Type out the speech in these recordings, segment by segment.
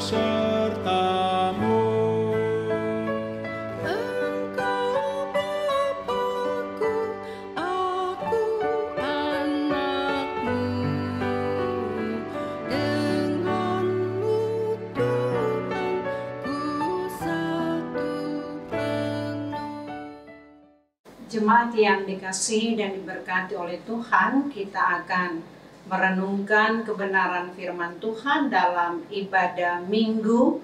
sertamu. Engkau Bapa-Ku, aku anak-Mu. Dengan-Mu Tuhan, ku satu penuh. Jemaat yang dikasihi dan diberkati oleh Tuhan, kita akan merenungkan kebenaran firman Tuhan dalam ibadah Minggu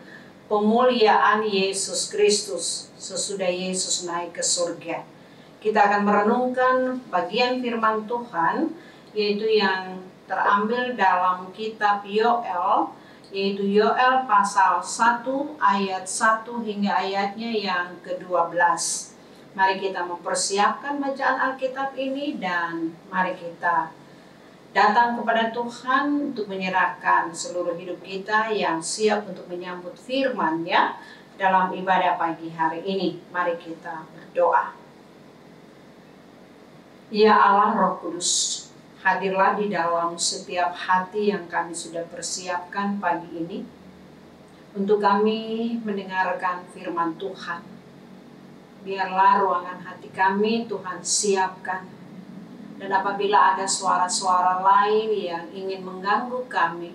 Pemuliaan Yesus Kristus sesudah Yesus naik ke surga. Kita akan merenungkan bagian firman Tuhan, yaitu yang terambil dalam kitab Yoel, yaitu Yoel pasal 1 ayat 1 hingga ayatnya yang ke-12. Mari kita mempersiapkan bacaan Alkitab ini dan mari kita datang kepada Tuhan untuk menyerahkan seluruh hidup kita yang siap untuk menyambut firman-Nya dalam ibadah pagi hari ini. Mari kita berdoa. Ya Allah Roh Kudus, hadirlah di dalam setiap hati yang kami sudah persiapkan pagi ini untuk kami mendengarkan firman Tuhan. Biarlah ruangan hati kami Tuhan siapkan. Dan apabila ada suara-suara lain yang ingin mengganggu kami,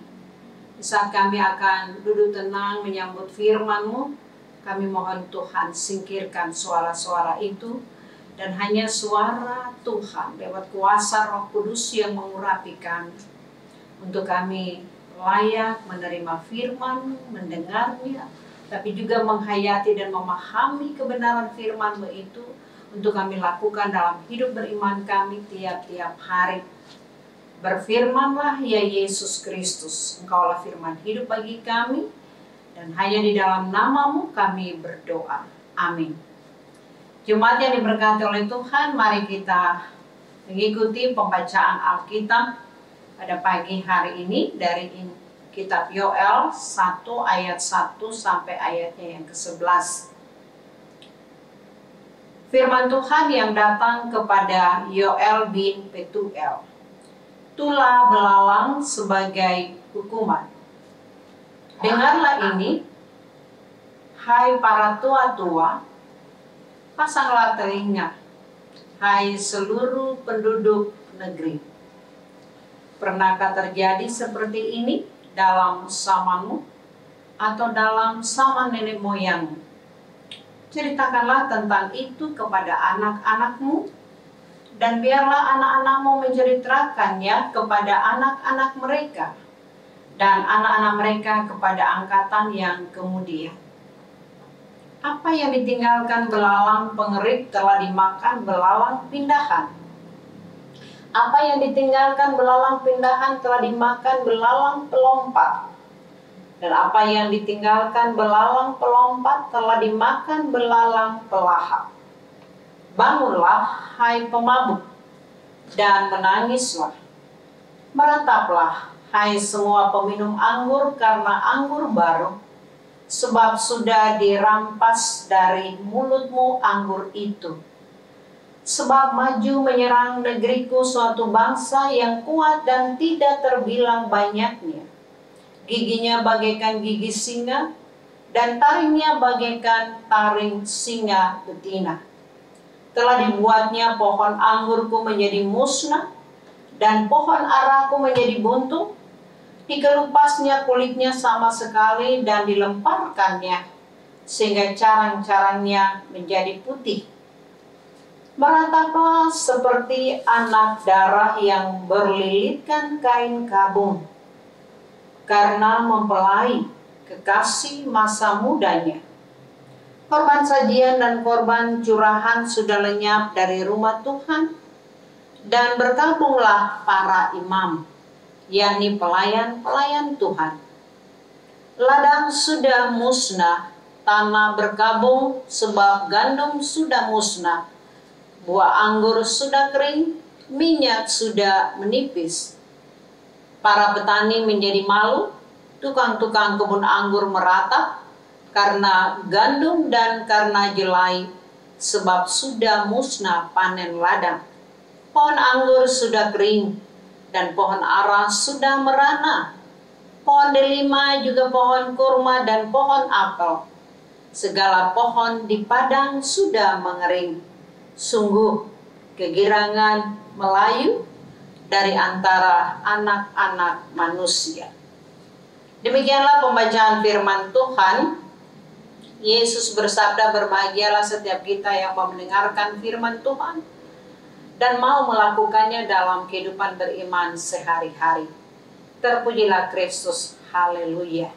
di saat kami akan duduk tenang menyambut firman-Mu, kami mohon Tuhan singkirkan suara-suara itu, dan hanya suara Tuhan lewat kuasa Roh Kudus yang mengurapi kami, untuk kami layak menerima firman, mendengarnya, tapi juga menghayati dan memahami kebenaran firman-Mu itu, untuk kami lakukan dalam hidup beriman kami tiap-tiap hari. Berfirmanlah ya Yesus Kristus, Engkaulah firman hidup bagi kami, dan hanya di dalam nama-Mu kami berdoa. Amin. Jemaat yang diberkati oleh Tuhan, mari kita mengikuti pembacaan Alkitab pada pagi hari ini dari kitab Yoel 1 ayat 1 sampai ayatnya yang ke-11. Firman Tuhan yang datang kepada Yoel bin Petuel. Tulah belalang sebagai hukuman. Dengarlah ini, hai para tua-tua, pasanglah telinga, hai seluruh penduduk negeri. Pernahkah terjadi seperti ini dalam zamamu atau dalam zaman nenek moyangmu? Ceritakanlah tentang itu kepada anak-anakmu, dan biarlah anak-anakmu menceritakannya kepada anak-anak mereka, dan anak-anak mereka kepada angkatan yang kemudian. Apa yang ditinggalkan belalang pengerik telah dimakan belalang pindahan. Apa yang ditinggalkan belalang pindahan telah dimakan belalang pelompat. Dan apa yang ditinggalkan belalang pelompat telah dimakan belalang pelahap. Bangunlah, hai pemabuk, dan menangislah. Merataplah, hai semua peminum anggur karena anggur baru, sebab sudah dirampas dari mulutmu anggur itu. Sebab maju menyerang negeriku suatu bangsa yang kuat dan tidak terbilang banyaknya. Giginya bagaikan gigi singa, dan taringnya bagaikan taring singa betina. Telah dibuatnya pohon anggurku menjadi musnah, dan pohon araku menjadi buntung. Dikelupasnya kulitnya sama sekali, dan dilemparkannya, sehingga carang-carangnya menjadi putih. Merataplah seperti anak darah yang berlilitkan kain kabung, karena mempelai kekasih masa mudanya. Korban sajian dan korban curahan sudah lenyap dari rumah Tuhan, dan berkabunglah para imam, yakni pelayan-pelayan Tuhan. Ladang sudah musnah, tanah berkabung sebab gandum sudah musnah, buah anggur sudah kering, minyak sudah menipis. Para petani menjadi malu, tukang-tukang kebun anggur meratap karena gandum dan karena jelai, sebab sudah musnah panen ladang. Pohon anggur sudah kering, dan pohon ara sudah merana. pohon delima, juga pohon kurma dan pohon apel. Segala pohon di padang sudah mengering. Sungguh kegirangan melayu dari antara anak-anak manusia. Demikianlah pembacaan firman Tuhan. Yesus bersabda, berbahagialah setiap kita yang mau mendengarkan firman Tuhan dan mau melakukannya dalam kehidupan beriman sehari-hari. Terpujilah Kristus. Haleluya.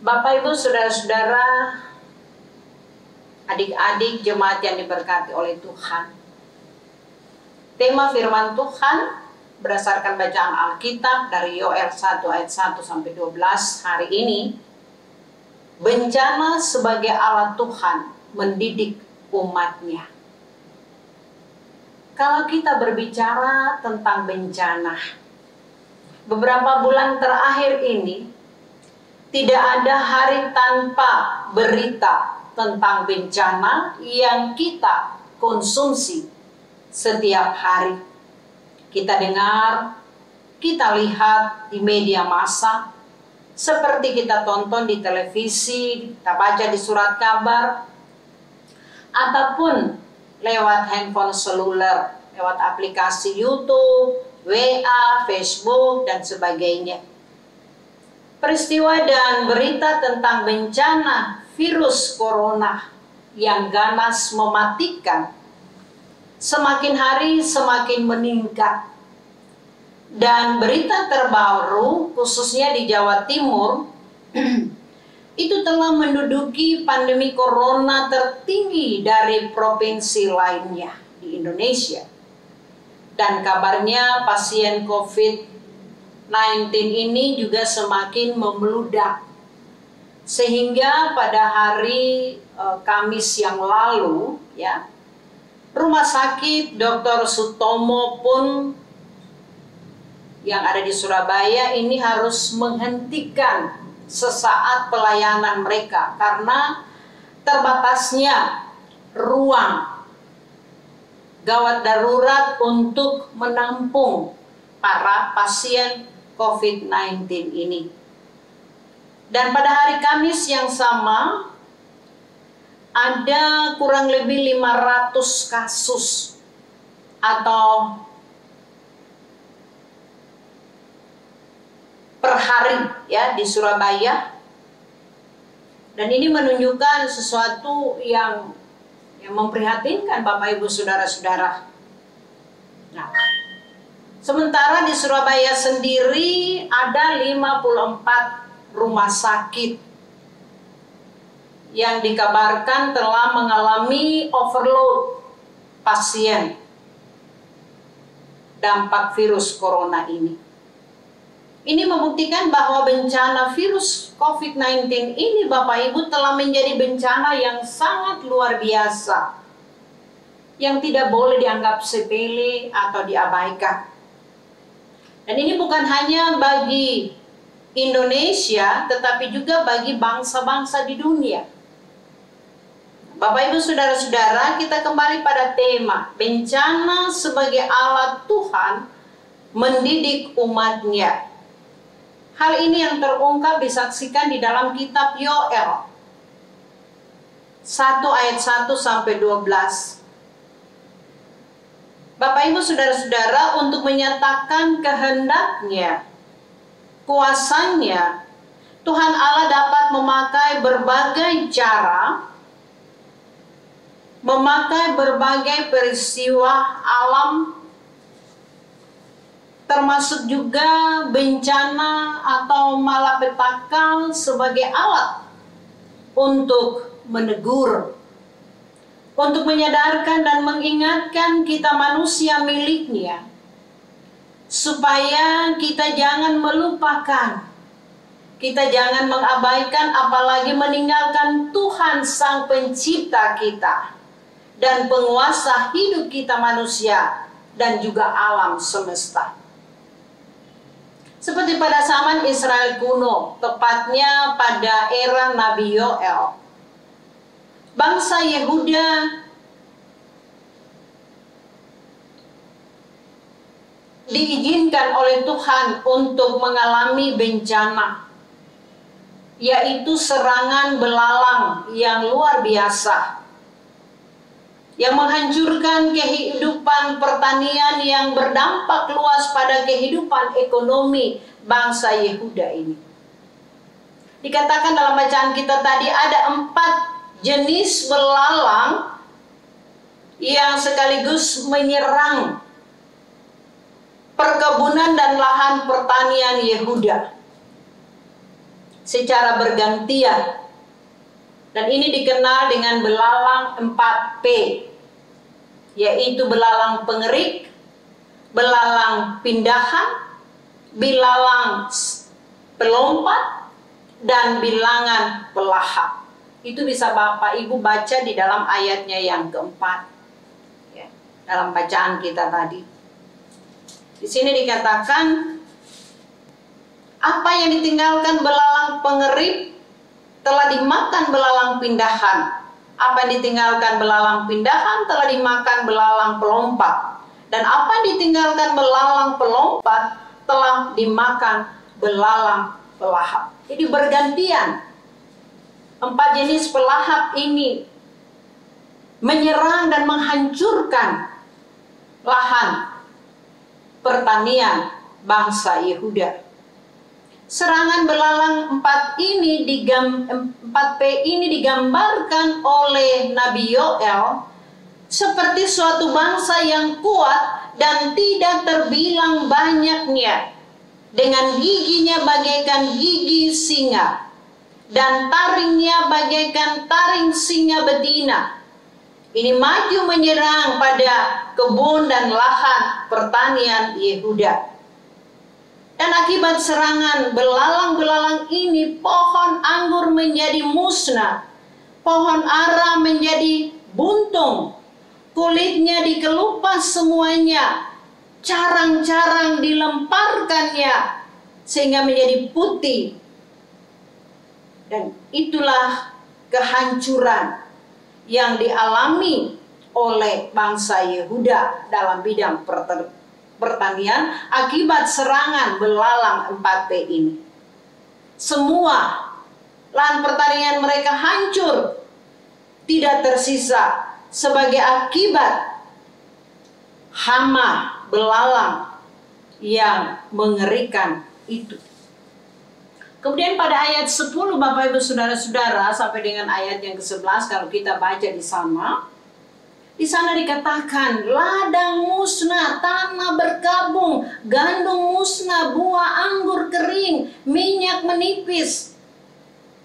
Bapak, Ibu, saudara-saudara, adik-adik jemaat yang diberkati oleh Tuhan. Tema firman Tuhan berdasarkan bacaan Alkitab dari Yoel 1 ayat 1 sampai 12 hari ini. Bencana sebagai alat Tuhan mendidik umatnya. Kalau kita berbicara tentang bencana, beberapa bulan terakhir ini tidak ada hari tanpa berita tentang bencana yang kita konsumsi setiap hari. Kita dengar, kita lihat di media massa, seperti kita tonton di televisi, kita baca di surat kabar, ataupun lewat handphone seluler, lewat aplikasi YouTube, WA, Facebook, dan sebagainya. Peristiwa dan berita tentang bencana virus corona yang ganas mematikan semakin hari semakin meningkat. Dan berita terbaru khususnya di Jawa Timur itu telah menduduki pandemi corona tertinggi dari provinsi lainnya di Indonesia. Dan kabarnya pasien COVID-19 ini juga semakin membludak. Sehingga pada hari Kamis yang lalu, ya, Rumah Sakit Dr. Sutomo pun yang ada di Surabaya ini harus menghentikan sesaat pelayanan mereka karena terbatasnya ruang gawat darurat untuk menampung para pasien COVID-19 ini. Dan pada hari Kamis yang sama ada kurang lebih 500 kasus atau per hari ya di Surabaya. Dan ini menunjukkan sesuatu yang memprihatinkan Bapak Ibu saudara-saudara. Nah, sementara di Surabaya sendiri ada 54 rumah sakit yang dikabarkan telah mengalami overload pasien dampak virus corona ini. Ini membuktikan bahwa bencana virus COVID-19 ini Bapak Ibu telah menjadi bencana yang sangat luar biasa, yang tidak boleh dianggap sepele atau diabaikan. Dan ini bukan hanya bagi Indonesia, tetapi juga bagi bangsa-bangsa di dunia. Bapak Ibu saudara-saudara, kita kembali pada tema bencana sebagai alat Tuhan mendidik umatnya. Hal ini yang terungkap disaksikan di dalam kitab Yoel 1 ayat 1 sampai 12. Bapak Ibu saudara-saudara, untuk menyatakan kehendaknya, kuasanya, Tuhan Allah dapat memakai berbagai cara, memakai berbagai peristiwa alam, termasuk juga bencana atau malapetaka sebagai alat untuk menegur, untuk menyadarkan dan mengingatkan kita manusia miliknya, supaya kita jangan melupakan, kita jangan mengabaikan, apalagi meninggalkan Tuhan Sang Pencipta kita dan penguasa hidup kita manusia dan juga alam semesta. Seperti pada zaman Israel kuno, tepatnya pada era Nabi Yoel, bangsa Yehuda diizinkan oleh Tuhan untuk mengalami bencana, yaitu serangan belalang yang luar biasa, yang menghancurkan kehidupan pertanian yang berdampak luas pada kehidupan ekonomi bangsa Yehuda ini. Dikatakan dalam bacaan kita tadi ada 4 jenis belalang yang sekaligus menyerang perkebunan dan lahan pertanian Yehuda secara bergantian. Dan ini dikenal dengan belalang 4P, yaitu belalang pengerik, belalang pindahan, belalang pelompat, dan bilangan pelahap. Itu bisa Bapak Ibu baca di dalam ayatnya yang keempat, ya, dalam bacaan kita tadi. Di sini dikatakan, apa yang ditinggalkan belalang pengerik telah dimakan belalang pindahan. Apa yang ditinggalkan belalang pindahan telah dimakan belalang pelompat. Dan apa yang ditinggalkan belalang pelompat telah dimakan belalang pelahap. Jadi bergantian. 4 jenis pelahap ini menyerang dan menghancurkan lahan pertanian bangsa Yehuda. Serangan belalang 4P ini digambarkan oleh Nabi Yoel seperti suatu bangsa yang kuat dan tidak terbilang banyaknya, dengan giginya bagaikan gigi singa dan taringnya bagaikan taring singa betina. Ini maju menyerang pada kebun dan lahan pertanian Yehuda. Dan akibat serangan belalang-belalang ini, pohon anggur menjadi musnah, pohon ara menjadi buntung, kulitnya dikelupas semuanya, carang-carang dilemparkannya sehingga menjadi putih. Dan itulah kehancuran yang dialami oleh bangsa Yehuda dalam bidang pertanian akibat serangan belalang 4P ini. Semua lahan pertanian mereka hancur, tidak tersisa sebagai akibat hama belalang yang mengerikan itu. Kemudian pada ayat 10 Bapak Ibu Saudara-saudara sampai dengan ayat yang ke-11, kalau kita baca di sana dikatakan ladang musnah, tanah berkabung, gandum musnah, buah anggur kering, minyak menipis.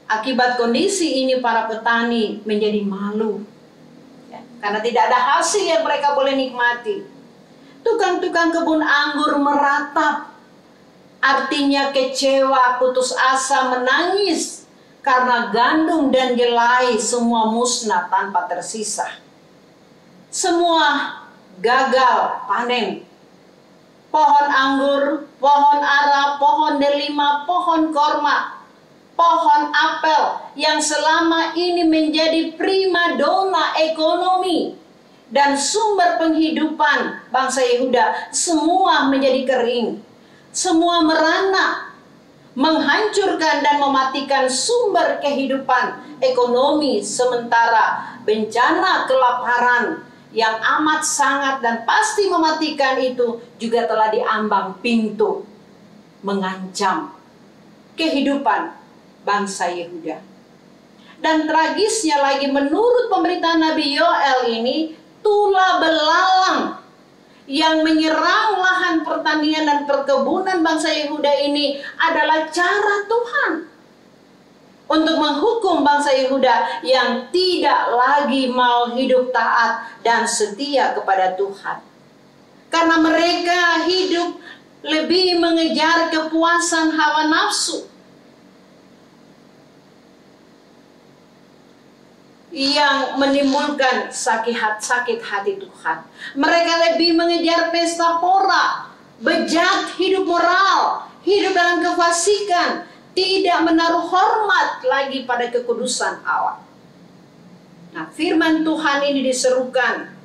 Akibat kondisi ini para petani menjadi malu, ya, karena tidak ada hasil yang mereka boleh nikmati. Tukang-tukang kebun anggur meratap, artinya kecewa, putus asa, menangis karena gandum dan jelai semua musnah tanpa tersisa. Semua gagal panen. Pohon anggur, pohon ara, pohon delima, pohon korma, pohon apel yang selama ini menjadi primadona ekonomi dan sumber penghidupan bangsa Yehuda, semua menjadi kering. Semua merana, menghancurkan dan mematikan sumber kehidupan ekonomi, sementara bencana kelaparan yang amat sangat dan pasti mematikan itu juga telah diambang pintu mengancam kehidupan bangsa Yehuda. Dan tragisnya lagi, menurut pemberitaan Nabi Yoel ini, tulah belalang yang menyerang lahan pertanian dan perkebunan bangsa Yehuda ini adalah cara Tuhan untuk menghukum bangsa Yehuda yang tidak lagi mau hidup taat dan setia kepada Tuhan. Karena mereka hidup lebih mengejar kepuasan hawa nafsu yang menimbulkan sakit hati Tuhan. Mereka lebih mengejar pesta pora, bejat hidup moral, hidup dalam kefasikan, tidak menaruh hormat lagi pada kekudusan Allah. Nah, firman Tuhan ini diserukan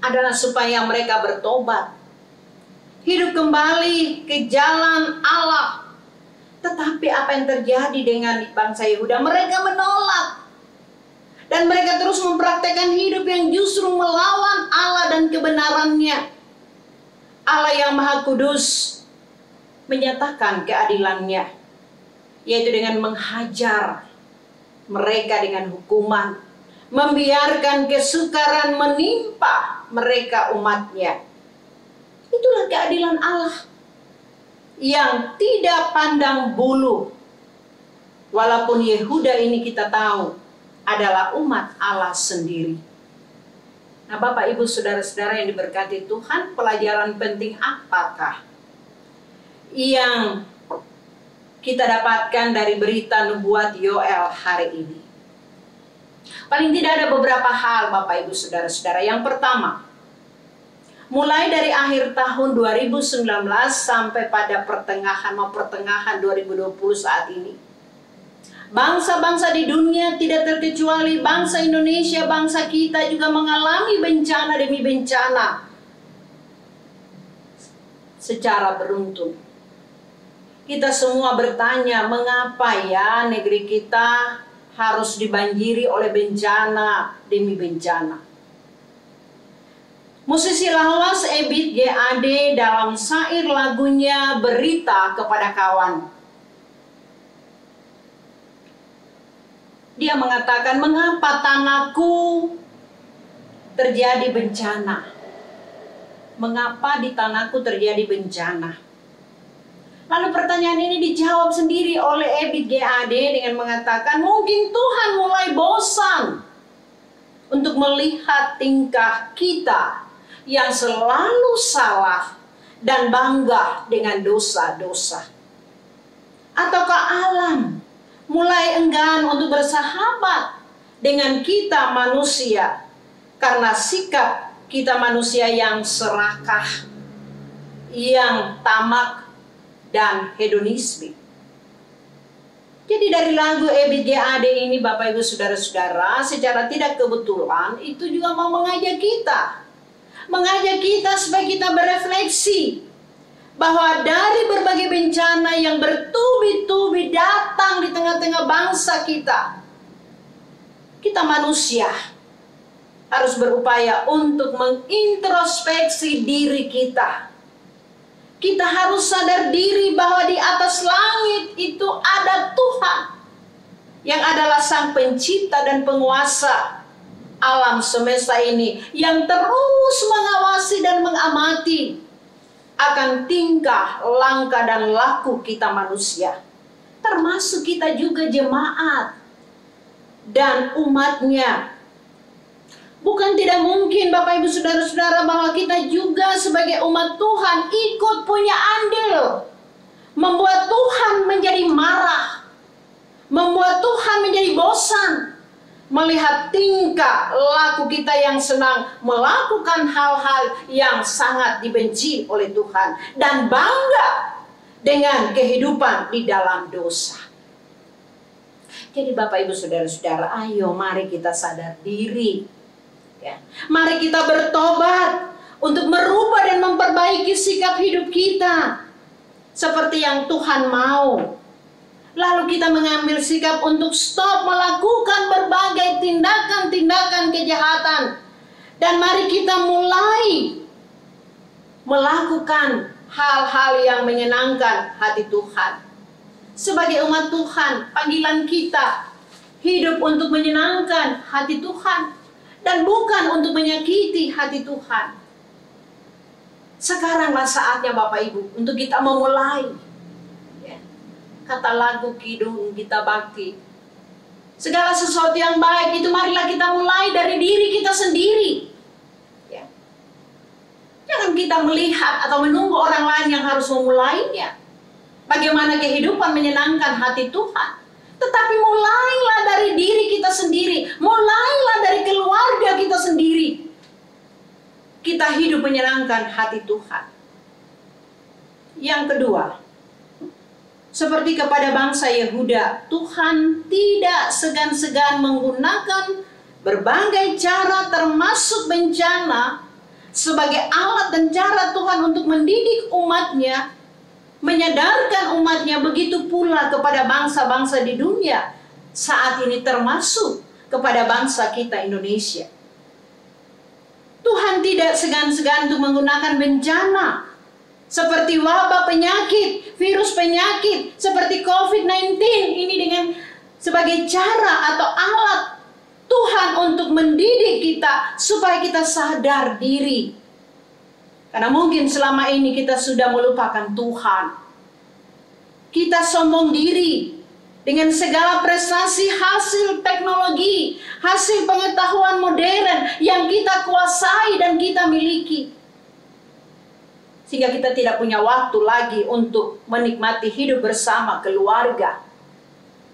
adalah supaya mereka bertobat, hidup kembali ke jalan Allah. Tetapi apa yang terjadi dengan bangsa Yehuda? Mereka menolak. Dan mereka terus mempraktekkan hidup yang justru melawan Allah dan kebenarannya. Allah yang Maha Kudus menyatakan keadilannya, yaitu dengan menghajar mereka dengan hukuman, membiarkan kesukaran menimpa mereka umatnya. Itulah keadilan Allah yang tidak pandang bulu. Walaupun Yehuda ini kita tahu adalah umat Allah sendiri. Nah, Bapak, Ibu, Saudara-saudara yang diberkati Tuhan, pelajaran penting apakah yang kita dapatkan dari berita nubuat Yoel hari ini? Paling tidak ada beberapa hal, Bapak, Ibu, Saudara-saudara. Yang pertama, mulai dari akhir tahun 2019 sampai pada pertengahan 2020 saat ini, bangsa-bangsa di dunia tidak terkecuali bangsa Indonesia, bangsa kita juga mengalami bencana demi bencana secara beruntun. Kita semua bertanya, mengapa ya negeri kita harus dibanjiri oleh bencana demi bencana? Musisi lawas Ebit GAD dalam syair lagunya Berita Kepada Kawan, dia mengatakan, mengapa tanahku terjadi bencana? Mengapa di tanahku terjadi bencana? Lalu pertanyaan ini dijawab sendiri oleh Ebit GAD dengan mengatakan, mungkin Tuhan mulai bosan untuk melihat tingkah kita yang selalu salah dan bangga dengan dosa-dosa. Ataukah alam mulai enggan untuk bersahabat dengan kita manusia karena sikap kita manusia yang serakah, yang tamak dan hedonisme. Jadi dari lagu Ebit GAD ini, Bapak, Ibu, Saudara-saudara, secara tidak kebetulan itu juga mau mengajak kita supaya kita berefleksi bahwa dari berbagai bencana yang bertubi-tubi datang di tengah-tengah bangsa kita, kita manusia harus berupaya untuk mengintrospeksi diri kita. Kita harus sadar diri bahwa di atas langit itu ada Tuhan yang adalah Sang Pencipta dan Penguasa alam semesta ini, yang terus mengawasi dan mengamati akan tingkah, langkah, dan laku kita manusia. Termasuk kita juga jemaat dan umatnya. Bukan tidak mungkin, Bapak, Ibu, Saudara-saudara, bahwa kita juga sebagai umat Tuhan ikut punya andil membuat Tuhan menjadi marah, membuat Tuhan menjadi bosan melihat tingkah laku kita yang senang melakukan hal-hal yang sangat dibenci oleh Tuhan dan bangga dengan kehidupan di dalam dosa. Jadi Bapak, Ibu, Saudara-saudara, ayo mari kita sadar diri. Ya. Mari kita bertobat untuk merubah dan memperbaiki sikap hidup kita seperti yang Tuhan mau. Lalu kita mengambil sikap untuk stop melakukan berbagai tindakan-tindakan kejahatan. Dan mari kita mulai melakukan hal-hal yang menyenangkan hati Tuhan. Sebagai umat Tuhan, panggilan kita hidup untuk menyenangkan hati Tuhan dan bukan untuk menyakiti hati Tuhan. Sekaranglah saatnya, Bapak, Ibu, untuk kita memulai. Kata lagu Kidung Gita Bakti, segala sesuatu yang baik itu marilah kita mulai dari diri kita sendiri. Ya. Jangan kita melihat atau menunggu orang lain yang harus memulainya. Bagaimana kehidupan menyenangkan hati Tuhan. Tetapi mulailah dari diri kita sendiri. Mulailah dari keluarga kita sendiri. Kita hidup menyenangkan hati Tuhan. Yang kedua, seperti kepada bangsa Yehuda, Tuhan tidak segan-segan menggunakan berbagai cara termasuk bencana sebagai alat dan cara Tuhan untuk mendidik umatnya, menyadarkan umatnya, begitu pula kepada bangsa-bangsa di dunia saat ini, termasuk kepada bangsa kita Indonesia. Tuhan tidak segan-segan untuk menggunakan bencana seperti wabah penyakit, virus penyakit seperti COVID-19 ini dengan sebagai cara atau alat Tuhan untuk mendidik kita supaya kita sadar diri. Karena mungkin selama ini kita sudah melupakan Tuhan. Kita sombong diri dengan segala prestasi, hasil teknologi, hasil pengetahuan modern yang kita kuasai dan kita miliki. Sehingga kita tidak punya waktu lagi untuk menikmati hidup bersama keluarga.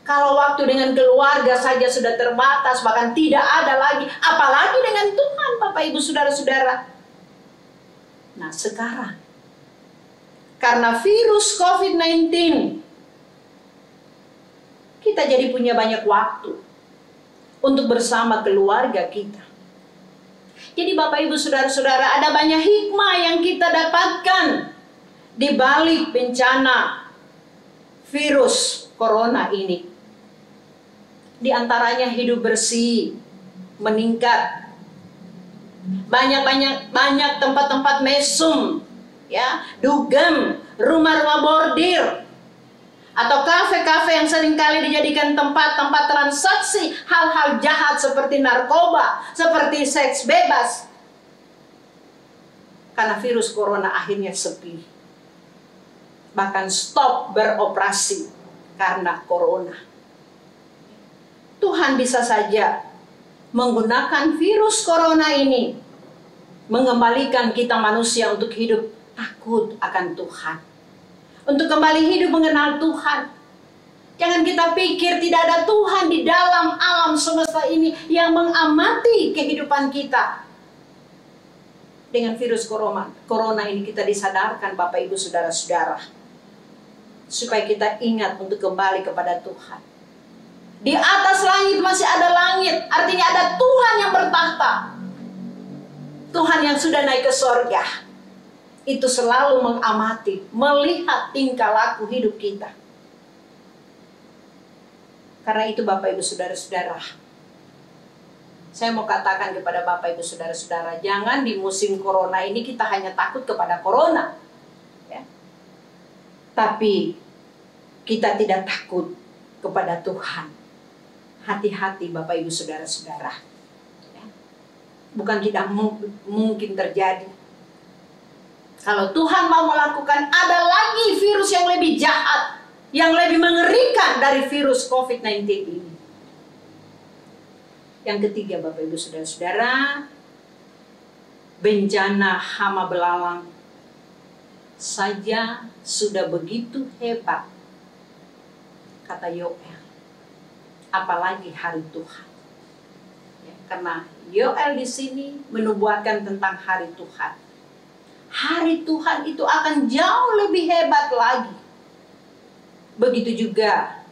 Kalau waktu dengan keluarga saja sudah terbatas, bahkan tidak ada lagi, apalagi dengan Tuhan, Bapak Ibu Saudara-saudara. Nah sekarang, karena virus COVID-19, kita jadi punya banyak waktu untuk bersama keluarga kita. Jadi Bapak Ibu Saudara-saudara, ada banyak hikmah yang kita dapatkan di balik bencana virus corona ini. Di antaranya hidup bersih meningkat. Banyak tempat-tempat mesum, ya, dugem, rumah-rumah bordir, atau kafe-kafe yang seringkali dijadikan tempat-tempat transaksi hal-hal jahat seperti narkoba, seperti seks bebas. Karena virus corona akhirnya sepi. Bahkan stop beroperasi karena corona. Tuhan bisa saja menggunakan virus corona ini mengembalikan kita manusia untuk hidup takut akan Tuhan. Untuk kembali hidup mengenal Tuhan. Jangan kita pikir tidak ada Tuhan di dalam alam semesta ini yang mengamati kehidupan kita. Dengan virus corona ini kita disadarkan Bapak Ibu Saudara-saudara. Supaya kita ingat untuk kembali kepada Tuhan. Di atas langit masih ada langit, artinya ada Tuhan yang bertahta. Tuhan yang sudah naik ke sorga, itu selalu mengamati, melihat tingkah laku hidup kita. Karena itu Bapak Ibu Saudara-saudara, saya mau katakan kepada Bapak Ibu Saudara-saudara, jangan di musim corona ini kita hanya takut kepada corona, ya. Tapi kita tidak takut kepada Tuhan. Hati-hati Bapak Ibu Saudara-saudara, ya. Bukan tidak mungkin terjadi. Kalau Tuhan mau melakukan, ada lagi virus yang lebih jahat, yang lebih mengerikan dari virus COVID-19 ini. Yang ketiga Bapak Ibu Saudara-saudara, bencana hama belalang saja sudah begitu hebat, kata Yoel. Apalagi hari Tuhan. Ya, karena Yoel di sini menubuatkan tentang hari Tuhan. Hari Tuhan itu akan jauh lebih hebat lagi. Begitu juga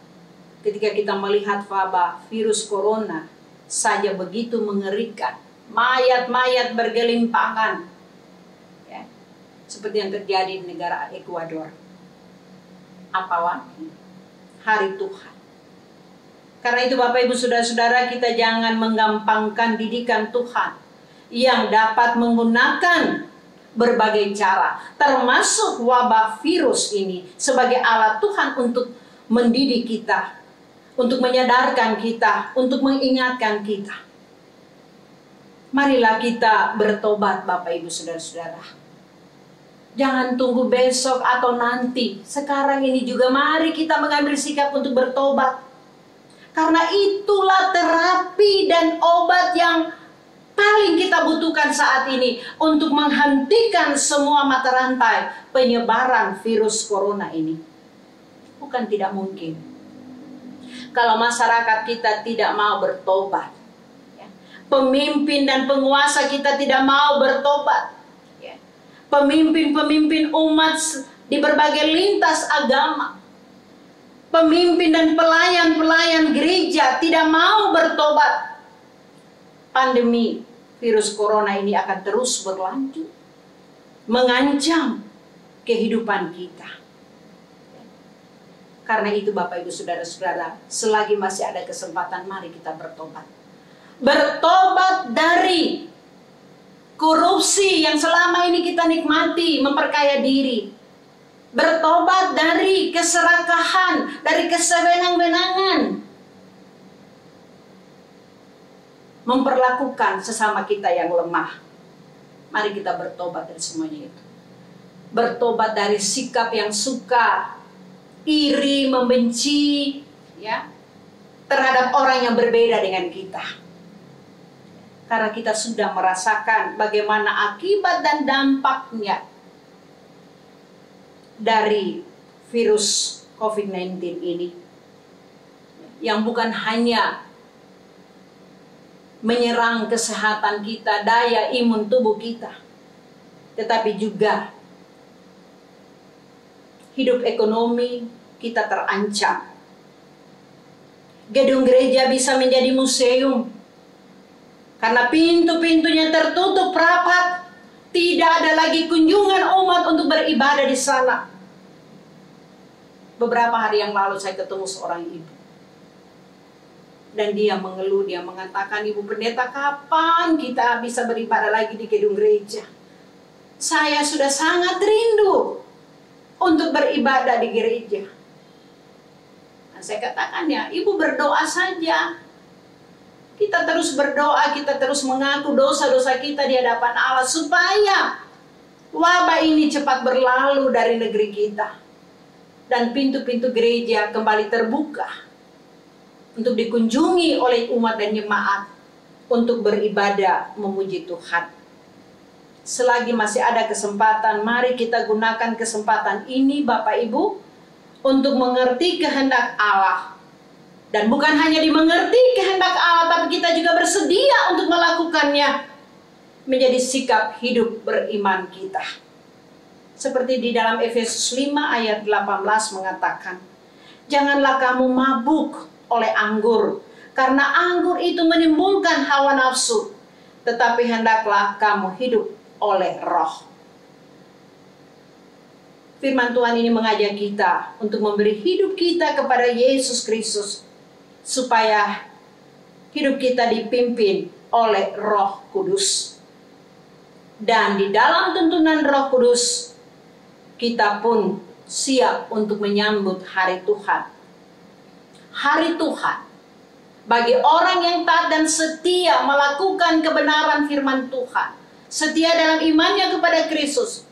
ketika kita melihat wabah virus corona saja begitu mengerikan. Mayat-mayat bergelimpangan. Ya, seperti yang terjadi di negara Ekuador. Apalagi hari Tuhan. Karena itu Bapak Ibu Saudara-saudara, kita jangan menggampangkan didikan Tuhan yang dapat menggunakan berbagai cara, termasuk wabah virus ini sebagai alat Tuhan untuk mendidik kita, untuk menyadarkan kita, untuk mengingatkan kita. Marilah kita bertobat Bapak Ibu Saudara-saudara. Jangan tunggu besok atau nanti. Sekarang ini juga mari kita mengambil sikap untuk bertobat. Karena itulah terapi dan obat yang paling kita butuhkan saat ini untuk menghentikan semua mata rantai penyebaran virus corona ini. Bukan tidak mungkin. Kalau masyarakat kita tidak mau bertobat, ya. Pemimpin dan penguasa kita tidak mau bertobat, ya. Pemimpin-pemimpin umat di berbagai lintas agama, pemimpin dan pelayan-pelayan gereja tidak mau bertobat. Pandemi virus corona ini akan terus berlanjut, mengancam kehidupan kita. Karena itu Bapak Ibu Saudara-saudara, selagi masih ada kesempatan, mari kita bertobat. Bertobat dari korupsi yang selama ini kita nikmati, memperkaya diri. Bertobat dari keserakahan, dari kesewenang-wenangan. Memperlakukan sesama kita yang lemah. Mari kita bertobat dari semuanya itu. Bertobat dari sikap yang suka iri, membenci, ya, terhadap orang yang berbeda dengan kita. Karena kita sudah merasakan bagaimana akibat dan dampaknya dari virus COVID-19 ini. Yang bukan hanya menyerang kesehatan kita, daya imun tubuh kita, tetapi juga hidup ekonomi kita terancam. Gedung gereja bisa menjadi museum karena pintu-pintunya tertutup rapat. Tidak ada lagi kunjungan umat untuk beribadah di sana. Beberapa hari yang lalu saya ketemu seorang ibu. Dan dia mengeluh, dia mengatakan, "Ibu Pendeta, kapan kita bisa beribadah lagi di gedung gereja? Saya sudah sangat rindu untuk beribadah di gereja." Nah, saya katakan, ya, Ibu berdoa saja. Kita terus berdoa, kita terus mengaku dosa-dosa kita di hadapan Allah supaya wabah ini cepat berlalu dari negeri kita. Dan pintu-pintu gereja kembali terbuka untuk dikunjungi oleh umat dan jemaat untuk beribadah memuji Tuhan. Selagi masih ada kesempatan, mari kita gunakan kesempatan ini Bapak Ibu untuk mengerti kehendak Allah. Dan bukan hanya dimengerti kehendak Allah, tapi kita juga bersedia untuk melakukannya menjadi sikap hidup beriman kita. Seperti di dalam Efesus 5 ayat 18 mengatakan, "Janganlah kamu mabuk oleh anggur, karena anggur itu menimbulkan hawa nafsu, tetapi hendaklah kamu hidup oleh roh." Firman Tuhan ini mengajak kita untuk memberi hidup kita kepada Yesus Kristus, supaya hidup kita dipimpin oleh Roh Kudus. Dan di dalam tuntunan Roh Kudus, kita pun siap untuk menyambut hari Tuhan. Hari Tuhan bagi orang yang taat dan setia melakukan kebenaran firman Tuhan, setia dalam imannya kepada Kristus,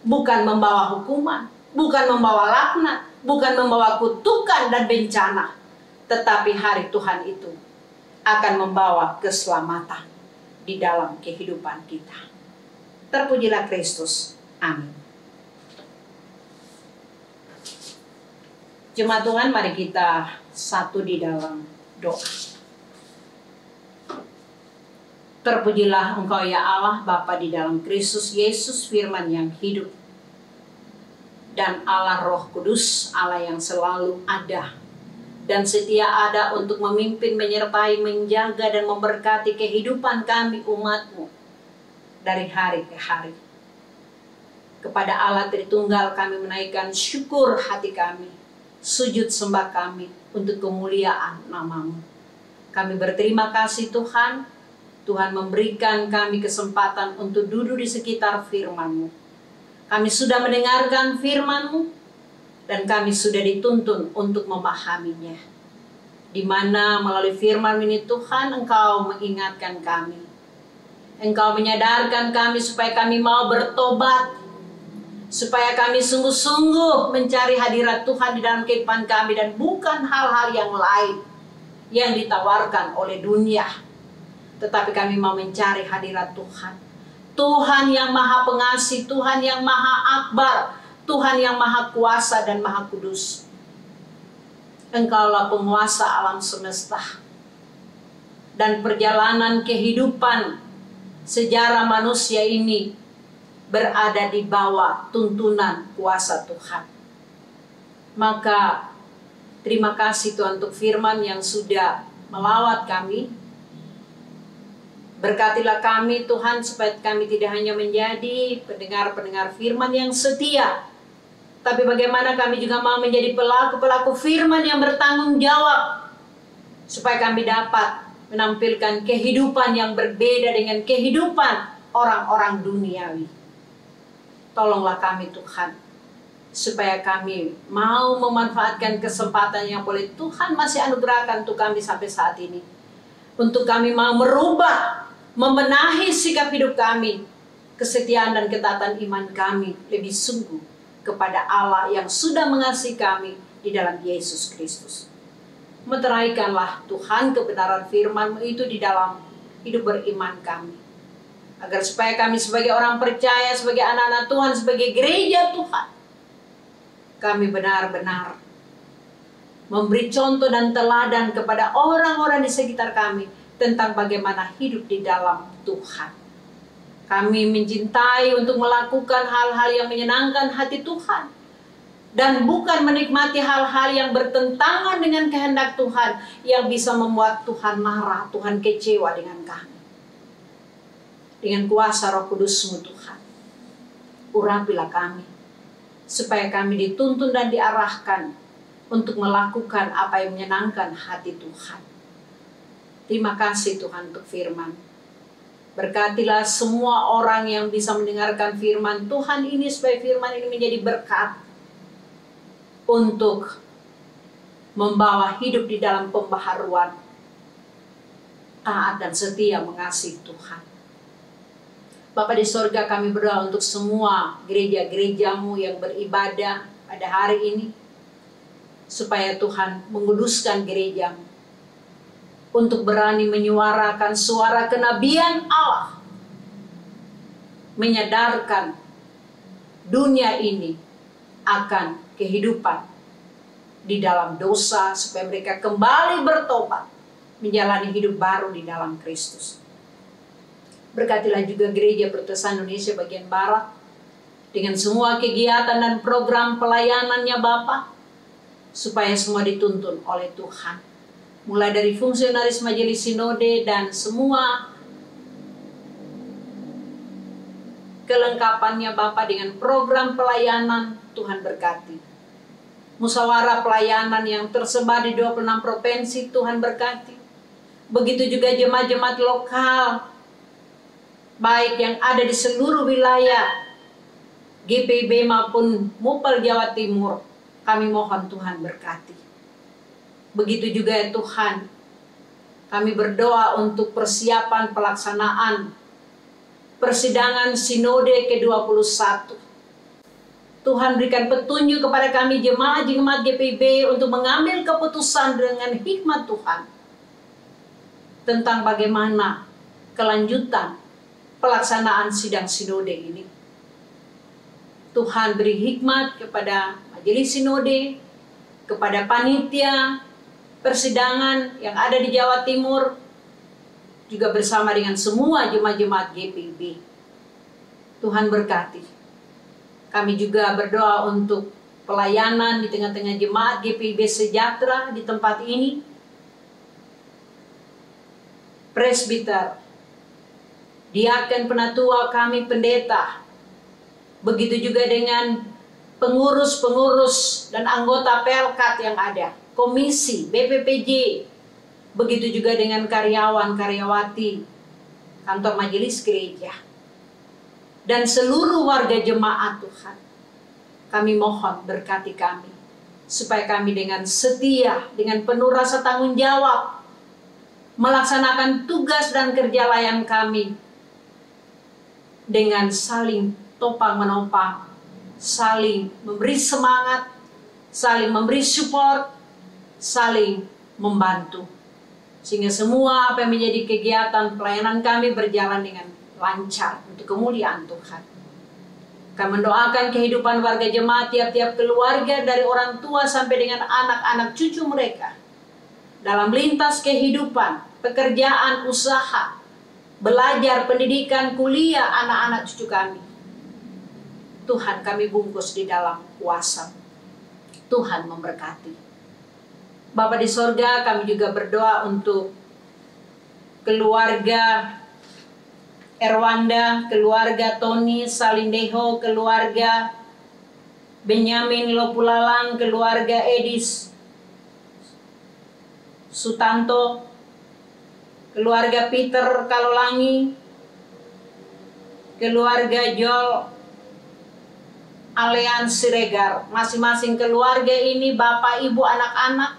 bukan membawa hukuman, bukan membawa laknat, bukan membawa kutukan dan bencana, tetapi hari Tuhan itu akan membawa keselamatan di dalam kehidupan kita. Terpujilah Kristus. Amin. Jemaat Tuhan, mari kita satu di dalam doa. Terpujilah Engkau ya Allah, Bapa di dalam Kristus Yesus, firman yang hidup. Dan Allah Roh Kudus, Allah yang selalu ada dan setia ada untuk memimpin, menyertai, menjaga, dan memberkati kehidupan kami umat-Mu dari hari ke hari. Kepada Allah Tritunggal kami menaikkan syukur hati kami, sujud sembah kami untuk kemuliaan nama-Mu. Kami berterima kasih Tuhan, Tuhan memberikan kami kesempatan untuk duduk di sekitar firman-Mu. Kami sudah mendengarkan firman-Mu dan kami sudah dituntun untuk memahaminya. Di mana melalui firman ini Tuhan, Engkau mengingatkan kami. Engkau menyadarkan kami supaya kami mau bertobat. Supaya kami sungguh-sungguh mencari hadirat Tuhan di dalam kehidupan kami dan bukan hal-hal yang lain yang ditawarkan oleh dunia. Tetapi kami mau mencari hadirat Tuhan. Tuhan yang maha pengasih, Tuhan yang maha akbar, Tuhan yang maha kuasa dan maha kudus. Engkaulah penguasa alam semesta. Dan perjalanan kehidupan sejarah manusia ini berada di bawah tuntunan kuasa Tuhan. Maka terima kasih Tuhan untuk firman yang sudah melawat kami, Berkatilah kami Tuhan, supaya kami tidak hanya menjadi pendengar-pendengar firman yang setia, tapi bagaimana kami juga mau menjadi pelaku-pelaku firman yang bertanggung jawab, supaya kami dapat menampilkan kehidupan yang berbeda dengan kehidupan orang-orang duniawi. Tolonglah kami Tuhan, supaya kami mau memanfaatkan kesempatan yang boleh Tuhan masih anugerahkan untuk kami sampai saat ini. Untuk kami mau merubah, membenahi sikap hidup kami, kesetiaan dan ketaatan iman kami lebih sungguh kepada Allah yang sudah mengasihi kami di dalam Yesus Kristus. Meteraikanlah Tuhan kebenaran firman-Mu itu di dalam hidup beriman kami, agar supaya kami sebagai orang percaya, sebagai anak-anak Tuhan, sebagai gereja Tuhan, kami benar-benar memberi contoh dan teladan kepada orang-orang di sekitar kami tentang bagaimana hidup di dalam Tuhan. Kami mencintai untuk melakukan hal-hal yang menyenangkan hati Tuhan, dan bukan menikmati hal-hal yang bertentangan dengan kehendak Tuhan, yang bisa membuat Tuhan marah, Tuhan kecewa dengan kami. Dengan kuasa Roh Kudus-Mu Tuhan, urapilah kami, supaya kami dituntun dan diarahkan untuk melakukan apa yang menyenangkan hati Tuhan. Terima kasih Tuhan untuk firman. Berkatilah semua orang yang bisa mendengarkan firman Tuhan ini, supaya firman ini menjadi berkat untuk membawa hidup di dalam pembaharuan, taat dan setia mengasihi Tuhan. Bapa di sorga, kami berdoa untuk semua gereja-gereja-Mu yang beribadah pada hari ini, supaya Tuhan menguduskan gereja-Mu untuk berani menyuarakan suara kenabian Allah, menyadarkan dunia ini akan kehidupan di dalam dosa, supaya mereka kembali bertobat, menjalani hidup baru di dalam Kristus. Berkatilah juga gereja Protestan Indonesia bagian Barat, dengan semua kegiatan dan program pelayanannya Bapa, supaya semua dituntun oleh Tuhan. Mulai dari fungsionaris majelis sinode dan semua kelengkapannya Bapa dengan program pelayanan, Tuhan berkati. Musyawarah pelayanan yang tersebar di 26 provinsi, Tuhan berkati. Begitu juga jemaat-jemaat lokal, baik yang ada di seluruh wilayah GPIB maupun MUPEL Jawa Timur, kami mohon Tuhan berkati. Begitu juga ya Tuhan, kami berdoa untuk persiapan pelaksanaan persidangan sinode ke-21. Tuhan berikan petunjuk kepada kami jemaat-jemaat GPIB untuk mengambil keputusan dengan hikmat Tuhan tentang bagaimana kelanjutan pelaksanaan sidang sinode ini. Tuhan beri hikmat kepada majelis sinode, kepada panitia persidangan yang ada di Jawa Timur, juga bersama dengan semua jemaat-jemaat GPIB. Tuhan berkati. Kami juga berdoa untuk pelayanan di tengah-tengah jemaat GPIB sejahtera di tempat ini. Presbiter, diaken, penatua kami, pendeta. Begitu juga dengan pengurus-pengurus dan anggota Pelkat yang ada, komisi, BPPJ, begitu juga dengan karyawan-karyawati kantor majelis gereja, dan seluruh warga jemaat Tuhan. Kami mohon berkati kami, supaya kami dengan setia, dengan penuh rasa tanggung jawab, melaksanakan tugas dan kerja layan kami, dengan saling topang-menopang, saling memberi semangat, saling memberi support, saling membantu. Sehingga semua apa yang menjadi kegiatan pelayanan kami berjalan dengan lancar untuk kemuliaan Tuhan. Kami mendoakan kehidupan warga jemaat, tiap-tiap keluarga dari orang tua sampai dengan anak-anak cucu mereka, dalam lintas kehidupan, pekerjaan, usaha, belajar, pendidikan, kuliah anak-anak cucu kami. Tuhan kami bungkus di dalam kuasa. Tuhan memberkati. Bapa di sorga, kami juga berdoa untuk keluarga Erwanda, keluarga Tony Salindeho, keluarga Benyamin Lopulalang, keluarga Edis Sutanto, keluarga Peter Kalolangi, keluarga Joel Alean Siregar. Masing-masing keluarga ini, bapak, ibu, anak-anak,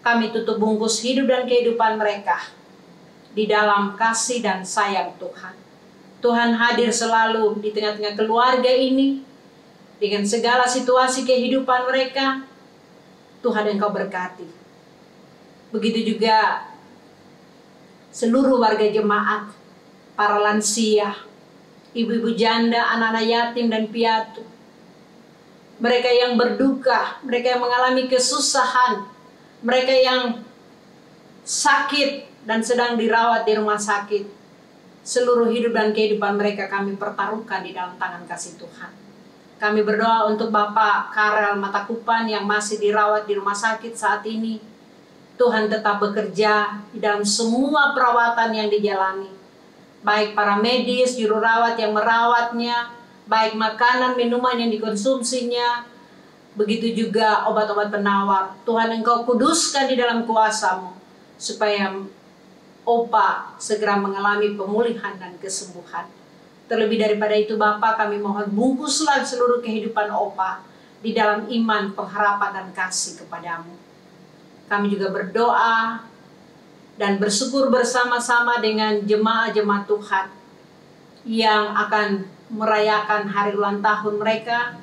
kami tutup bungkus hidup dan kehidupan mereka di dalam kasih dan sayang Tuhan. Tuhan hadir selalu di tengah-tengah keluarga ini dengan segala situasi kehidupan mereka. Tuhan Engkau berkati. Begitu juga seluruh warga jemaat, para lansia, ibu-ibu janda, anak-anak yatim dan piatu, mereka yang berduka, mereka yang mengalami kesusahan, mereka yang sakit dan sedang dirawat di rumah sakit. Seluruh hidup dan kehidupan mereka kami pertaruhkan di dalam tangan kasih Tuhan. Kami berdoa untuk Bapak Karel Matakupan yang masih dirawat di rumah sakit saat ini. Tuhan tetap bekerja di dalam semua perawatan yang dijalani. Baik para medis, juru rawat yang merawatnya, baik makanan, minuman yang dikonsumsinya, begitu juga obat-obat penawar. Tuhan Engkau kuduskan di dalam kuasa-Mu, supaya Opa segera mengalami pemulihan dan kesembuhan. Terlebih daripada itu Bapak, kami mohon bungkuslah seluruh kehidupan Opa di dalam iman, pengharapan, dan kasih kepadamu. Kami juga berdoa dan bersyukur bersama-sama dengan jemaah-jemaat Tuhan yang akan merayakan hari ulang tahun mereka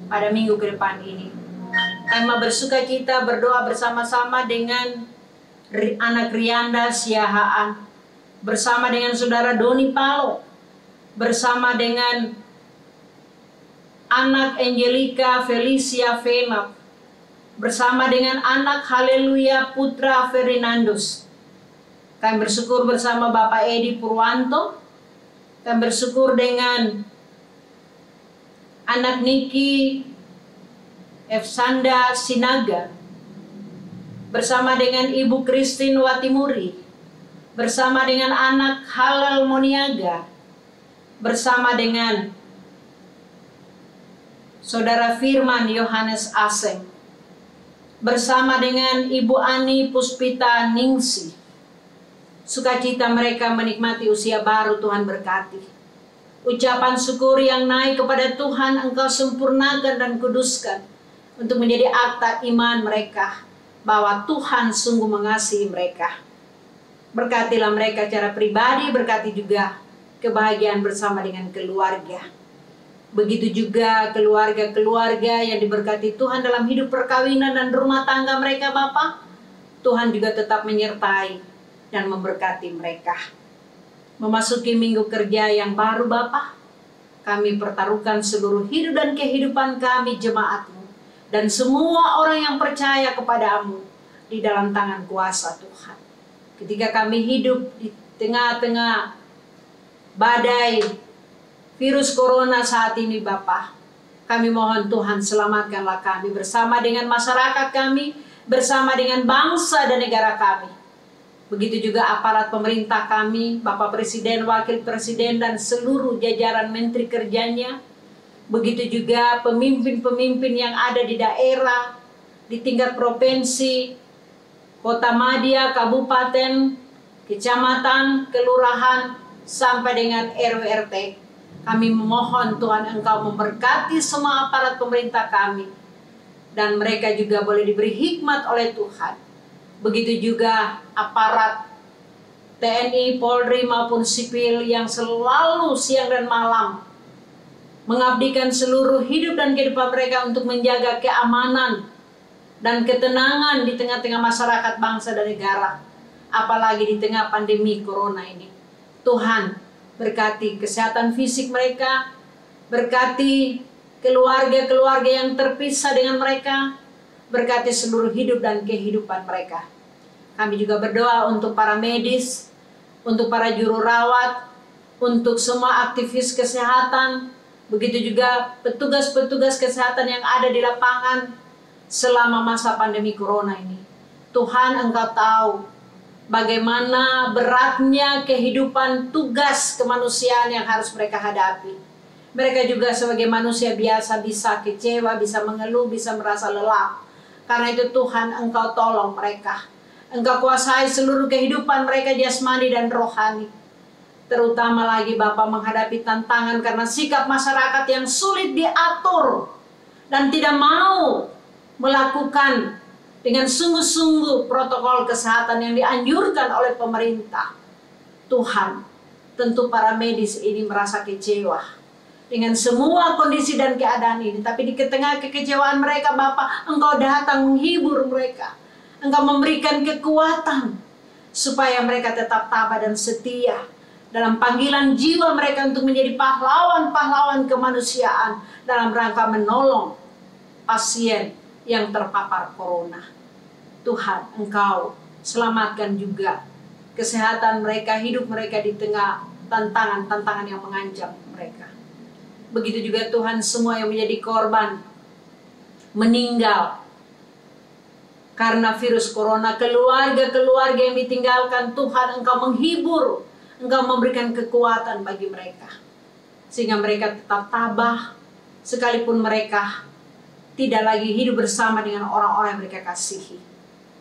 pada minggu ke depan ini. Kami bersuka cita berdoa bersama-sama dengan anak Rianda Siahaan, bersama dengan saudara Doni Palo, bersama dengan anak Angelica Felicia Fenap, bersama dengan anak Haleluya Putra Ferdinandus. Kami bersyukur bersama Bapak Edi Purwanto. Kami bersyukur dengan anak Niki Efsanda Sinaga, bersama dengan Ibu Christine Watimuri, bersama dengan anak Halal Moniaga, bersama dengan Saudara Firman Yohanes Aseng, bersama dengan Ibu Ani Puspita Ningsi. Sukacita mereka menikmati usia baru, Tuhan berkati. Ucapan syukur yang naik kepada Tuhan Engkau sempurnakan dan kuduskan untuk menjadi akta iman mereka bahwa Tuhan sungguh mengasihi mereka. Berkatilah mereka secara pribadi, berkati juga kebahagiaan bersama dengan keluarga. Begitu juga keluarga-keluarga yang diberkati Tuhan dalam hidup perkawinan dan rumah tangga mereka, Bapak. Tuhan juga tetap menyertai dan memberkati mereka. Memasuki minggu kerja yang baru, Bapak, kami pertaruhkan seluruh hidup dan kehidupan kami, jemaat-Mu, dan semua orang yang percaya kepadamu di dalam tangan kuasa Tuhan. Ketika kami hidup di tengah-tengah badai virus corona saat ini, Bapa, kami mohon Tuhan selamatkanlah kami bersama dengan masyarakat kami, bersama dengan bangsa dan negara kami. Begitu juga aparat pemerintah kami, Bapak Presiden, Wakil Presiden, dan seluruh jajaran menteri kerjanya. Begitu juga pemimpin-pemimpin yang ada di daerah, di tingkat provinsi, kota madya, kabupaten, kecamatan, kelurahan, sampai dengan RW/RT. Kami memohon Tuhan Engkau memberkati semua aparat pemerintah kami. Dan mereka juga boleh diberi hikmat oleh Tuhan. Begitu juga aparat TNI, Polri maupun sipil yang selalu siang dan malam mengabdikan seluruh hidup dan kehidupan mereka untuk menjaga keamanan dan ketenangan di tengah-tengah masyarakat, bangsa, dan negara. Apalagi di tengah pandemi corona ini. Tuhan berkati kesehatan fisik mereka, berkati keluarga-keluarga yang terpisah dengan mereka, berkati seluruh hidup dan kehidupan mereka. Kami juga berdoa untuk para medis, untuk para juru rawat, untuk semua aktivis kesehatan, begitu juga petugas-petugas kesehatan yang ada di lapangan selama masa pandemi corona ini. Tuhan Engkau tahu bagaimana beratnya kehidupan tugas kemanusiaan yang harus mereka hadapi. Mereka juga sebagai manusia biasa bisa kecewa, bisa mengeluh, bisa merasa lelah. Karena itu Tuhan, Engkau tolong mereka. Engkau kuasai seluruh kehidupan mereka jasmani dan rohani. Terutama lagi Bapa menghadapi tantangan karena sikap masyarakat yang sulit diatur dan tidak mau melakukan dengan sungguh-sungguh protokol kesehatan yang dianjurkan oleh pemerintah. Tuhan, tentu para medis ini merasa kecewa dengan semua kondisi dan keadaan ini. Tapi di tengah kekecewaan mereka, Bapa, Engkau datang menghibur mereka. Engkau memberikan kekuatan supaya mereka tetap tabah dan setia dalam panggilan jiwa mereka untuk menjadi pahlawan-pahlawan kemanusiaan dalam rangka menolong pasien yang terpapar corona. Tuhan, Engkau selamatkan juga kesehatan mereka, hidup mereka di tengah tantangan-tantangan yang mengancam mereka. Begitu juga Tuhan, semua yang menjadi korban meninggal karena virus corona, keluarga-keluarga yang ditinggalkan, Tuhan, Engkau menghibur, Engkau memberikan kekuatan bagi mereka, sehingga mereka tetap tabah, sekalipun mereka tidak lagi hidup bersama dengan orang-orang yang mereka kasihi.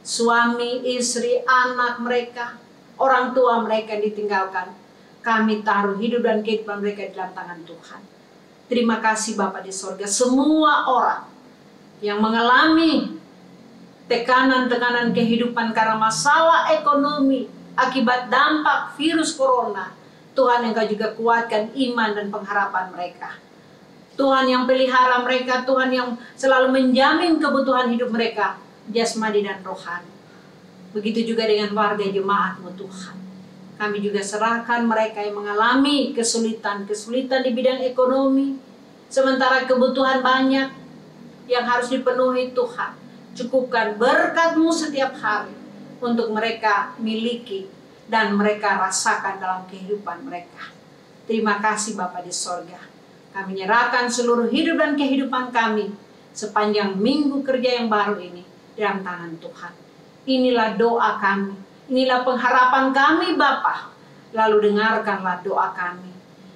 Suami, istri, anak mereka, orang tua mereka yang ditinggalkan, kami taruh hidup dan kehidupan mereka di dalam tangan Tuhan. Terima kasih Bapa di sorga, semua orang yang mengalami tekanan-tekanan kehidupan karena masalah ekonomi, akibat dampak virus corona, Tuhan, Engkau juga kuatkan iman dan pengharapan mereka. Tuhan yang pelihara mereka, Tuhan yang selalu menjamin kebutuhan hidup mereka, jasmani dan rohani. Begitu juga dengan warga jemaat-Mu Tuhan. Kami juga serahkan mereka yang mengalami kesulitan di bidang ekonomi, sementara kebutuhan banyak yang harus dipenuhi. Tuhan, cukupkan berkat-Mu setiap hari untuk mereka miliki dan mereka rasakan dalam kehidupan mereka. Terima kasih Bapa di sorga. Kami menyerahkan seluruh hidup dan kehidupan kami sepanjang minggu kerja yang baru ini dalam tangan Tuhan. Inilah doa kami, inilah pengharapan kami Bapa. Lalu dengarkanlah doa kami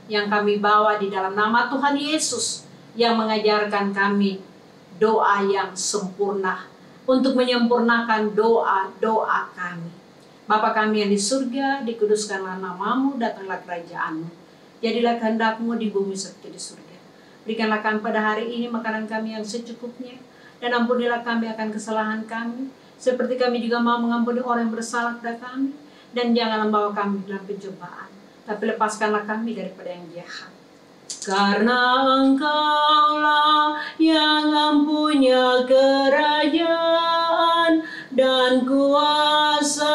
yang kami bawa di dalam nama Tuhan Yesus yang mengajarkan kami doa yang sempurna untuk menyempurnakan doa-doa kami. Bapa kami yang di surga, dikuduskanlah nama-Mu, datanglah kerajaan-Mu. Jadilah kehendak-Mu di bumi seperti di surga. Berikanlah kami pada hari ini makanan kami yang secukupnya, dan ampunilah kami akan kesalahan kami, seperti kami juga mau mengampuni orang yang bersalah kepada kami. Dan janganlah membawa kami dalam pencobaan, tapi lepaskanlah kami daripada yang jahat. Karena Engkaulah yang mempunyai kerajaan dan kuasa